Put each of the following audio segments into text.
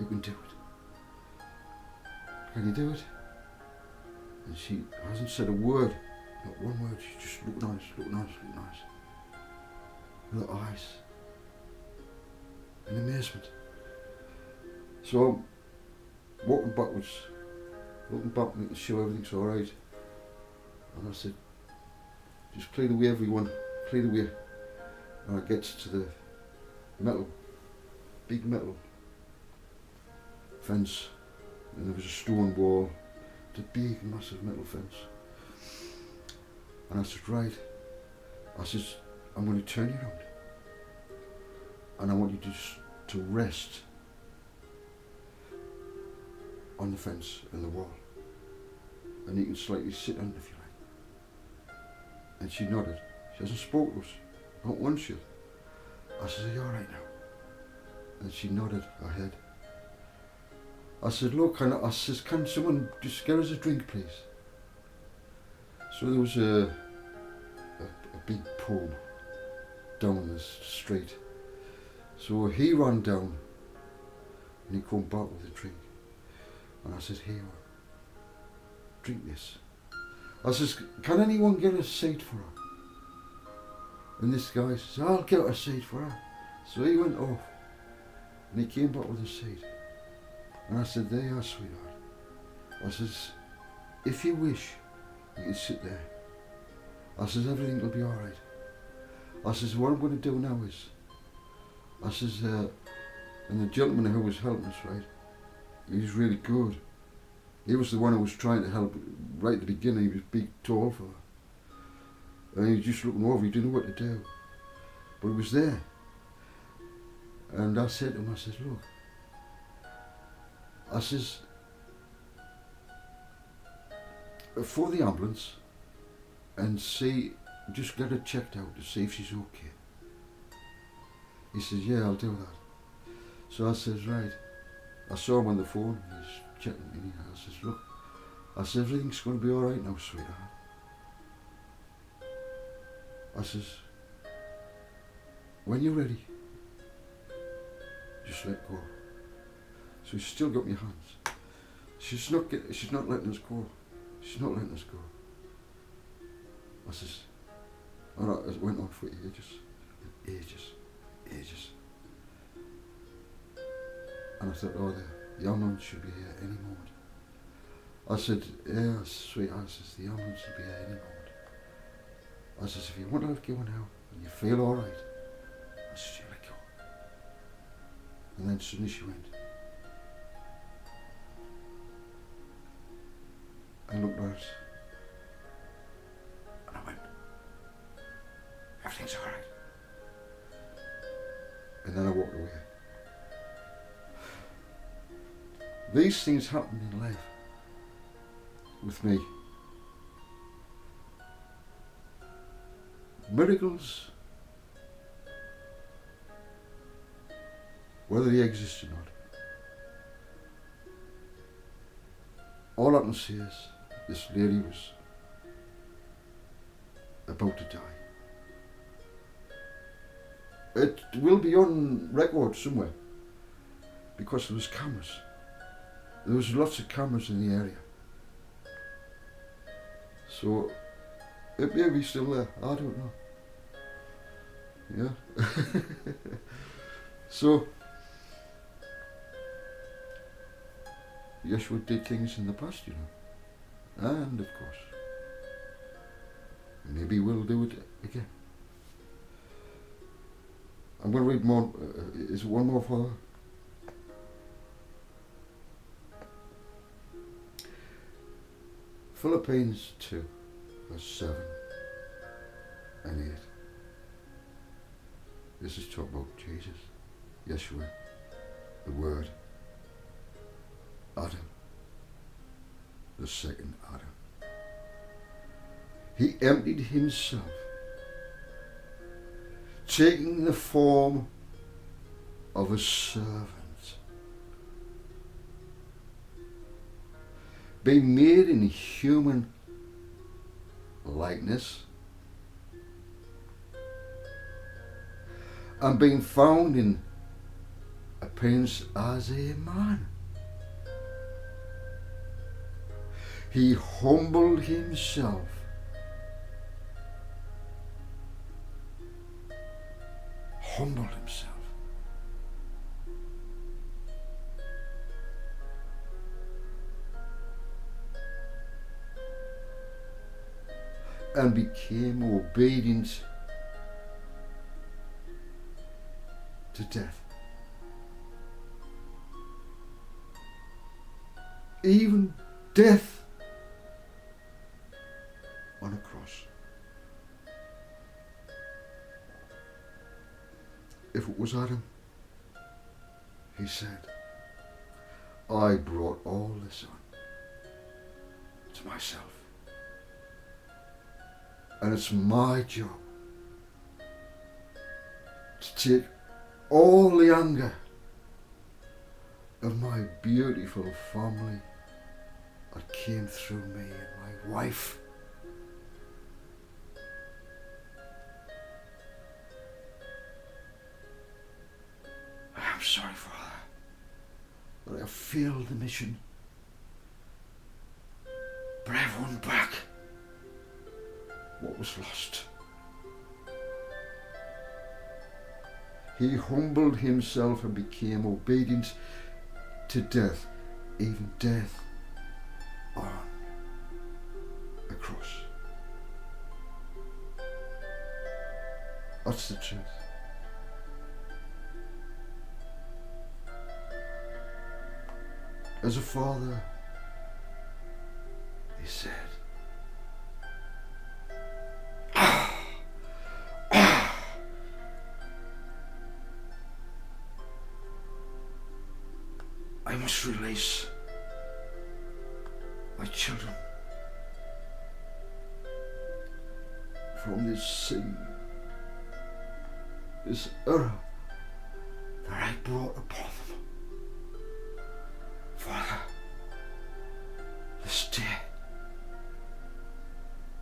You can do it. Can you do it? And she hasn't said a word, not one word. She's just looking at us, looking at us, looking at us. With her eyes. In amazement. So I'm walking backwards, looking back, making sure everything's alright. And I said, just clear the way, everyone, clear the way. And I get to the big metal fence, and there was a stone wall, the big massive metal fence. And I said, right, I said, I'm going to turn you around, and I want you to rest on the fence and the wall, and you can slightly sit on it if you like. And she nodded. She hasn't spoken to us, not once yet. I said, are you alright now? And she nodded her head. I said, look, I said, can someone just get us a drink, please? So there was a big pub down the street. So he ran down and he come back with a drink. And I said, here, drink this. I says, can anyone get a seat for her? And this guy says, I'll get a seat for her. So he went off and he came back with a seat. And I said, there you are, sweetheart. I says, if you wish, you can sit there. I says, everything will be alright. I says, what I'm going to do now is, I says, and the gentleman who was helping us, right, he was really good. He was the one who was trying to help right at the beginning. He was big, tall fella. And he was just looking over, he didn't know what to do. But he was there. And I said to him, I says, look, I says, for the ambulance and see, just get her checked out to see if she's okay. He says, yeah, I'll do that. So I says, right. I saw him on the phone, he's checking me. I says, look, I says, everything's going to be alright now, sweetheart. I says, when you're ready, just let go. So she's still got my hands. She's not letting us go. She's not letting us go. I says, alright, it went on for ages. And I thought, oh, the ambulance should be here any moment. I said, yeah, sweetheart, I says, the ambulance should be here any moment. I says, if you want to let go now, and you feel alright, I says, you let go. And then suddenly she went. And looked at us. And I went, everything's alright. And then I walked away. These things happen in life with me. Miracles, whether they exist or not, all I can say is this lady was about to die. It will be on record somewhere because there was cameras. There was lots of cameras in the area. So it may be still there, I don't know. Yeah. So Yeshua did things in the past, you know. And of course, maybe we'll do it again. I'm going to read more. Is it one more, Father? Philippians 2, verse 7 and 8. This is talking about Jesus, Yeshua, the Word, Adam, the second Adam. He emptied himself, taking the form of a servant, being made in human likeness, and being found in appearance as a man. He humbled himself and became obedient to death, even death on a cross. If it was Adam, he said, I brought all this on to myself. And it's my job to take all the anger of my beautiful family that came through me and my wife. I'm sorry, Father, that I have failed the mission, but I've won back what was lost. He humbled himself and became obedient to death, even death on a cross. That's the truth. As a father, he said, I must release my children from this sin, this error that I brought upon them. Father, this day,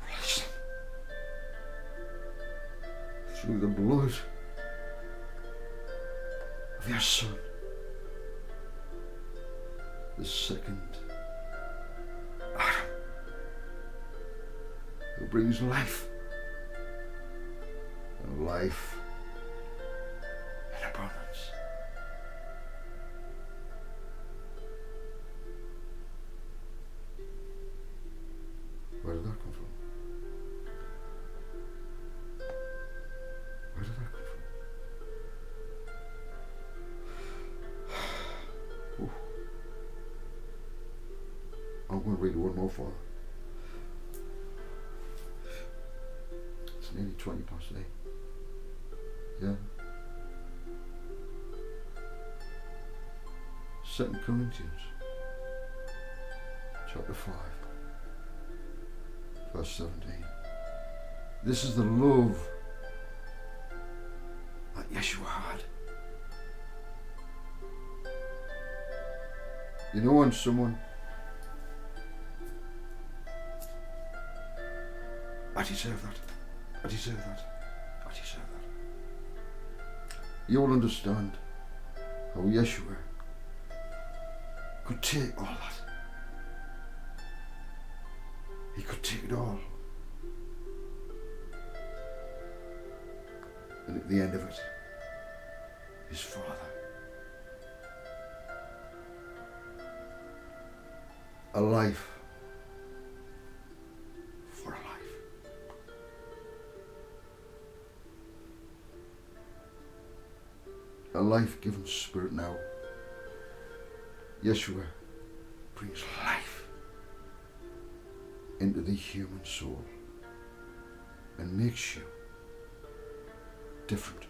release them through the blood of your Son, the second Adam, who brings life, and life in abundance. Where did that come from? Where did that come from? Ooh. I'm going to read one more, Father. It's nearly 20 past 8. Yeah. 2 Corinthians chapter 5 verse 17. This is the love that Yeshua had. You know, when someone I deserve that, I deserve that, I deserve that. You'll understand how Yeshua could take all that. He could take it all. And at the end of it, his Father. A life for a life. A life-giving spirit now. Yeshua brings life into the human soul and makes you different.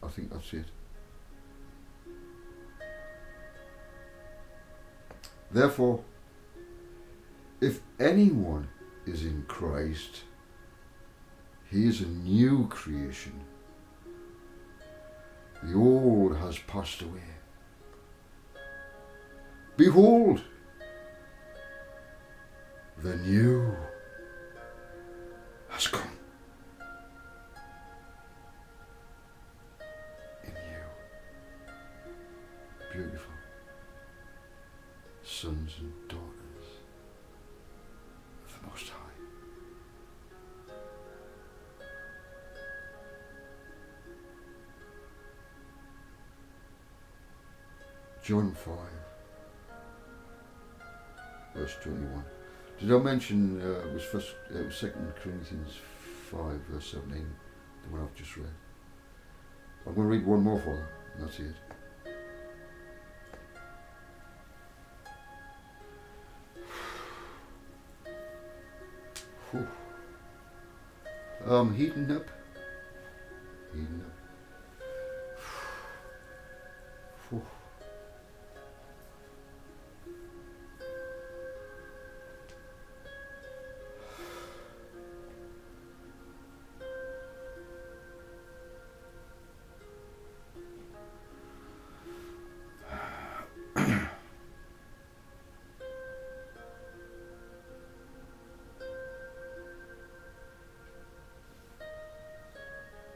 I think that's it. Therefore, if anyone is in Christ, he is a new creation. The old has passed away. Behold, the new sons and daughters of the Most High. John 5, verse 21. Did I mention it was 2 Corinthians 5, verse 17, the one I've just read? I'm going to read one more for them, and that's it. Heating up.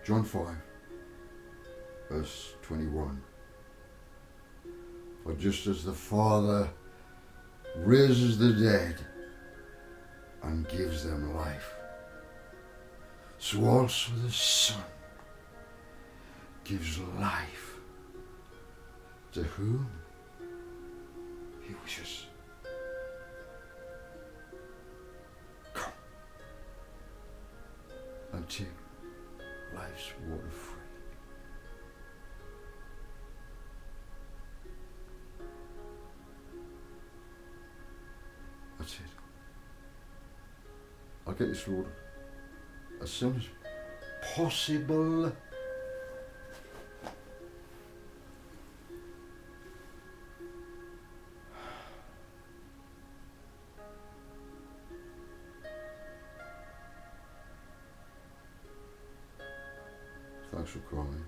John 5, verse 21. For just as the Father raises the dead and gives them life, so also the Son gives life to whom he wishes. Come and take life's water free. That's it. I'll get this water as soon as possible. Thanks for calling.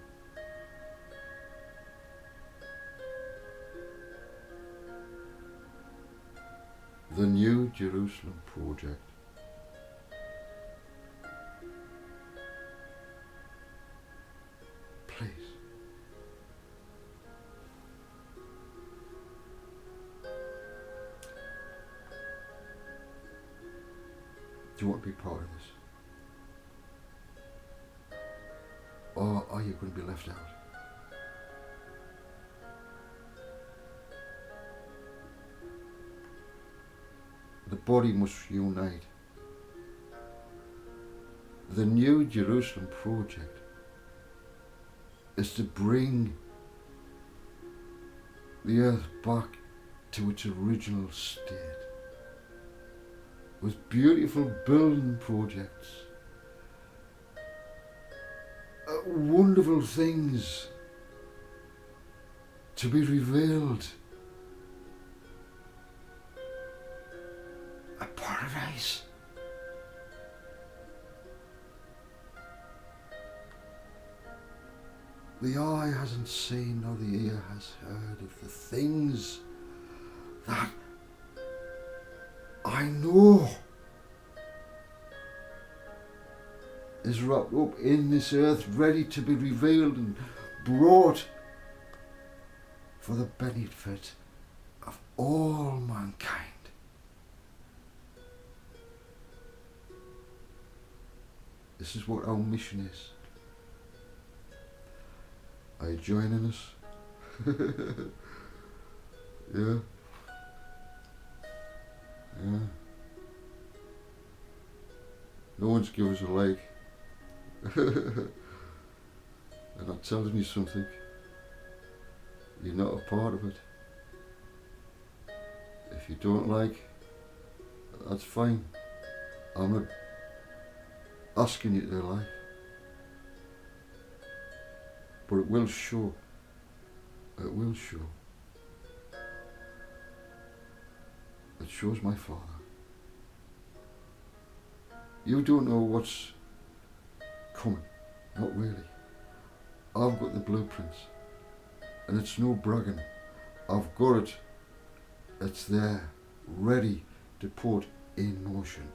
The New Jerusalem Project. Please. Do you want to be part of this? Or are you going to be left out? The body must unite. The New Jerusalem Project is to bring the earth back to its original state with beautiful building projects, wonderful things to be revealed, a paradise. The eye hasn't seen nor the ear has heard of the things that I know is wrapped up in this earth, ready to be revealed and brought for the benefit of all mankind. This is what our mission is. Are you joining us? Yeah. Yeah. No one's given us a leg. They're not telling you something. You're not a part of it. If you don't like, that's fine. I'm not asking you to like. But it will show. It will show. It shows my Father. You don't know what's coming. Not really. I've got the blueprints. And it's no bragging. I've got it. It's there, ready to put in motion.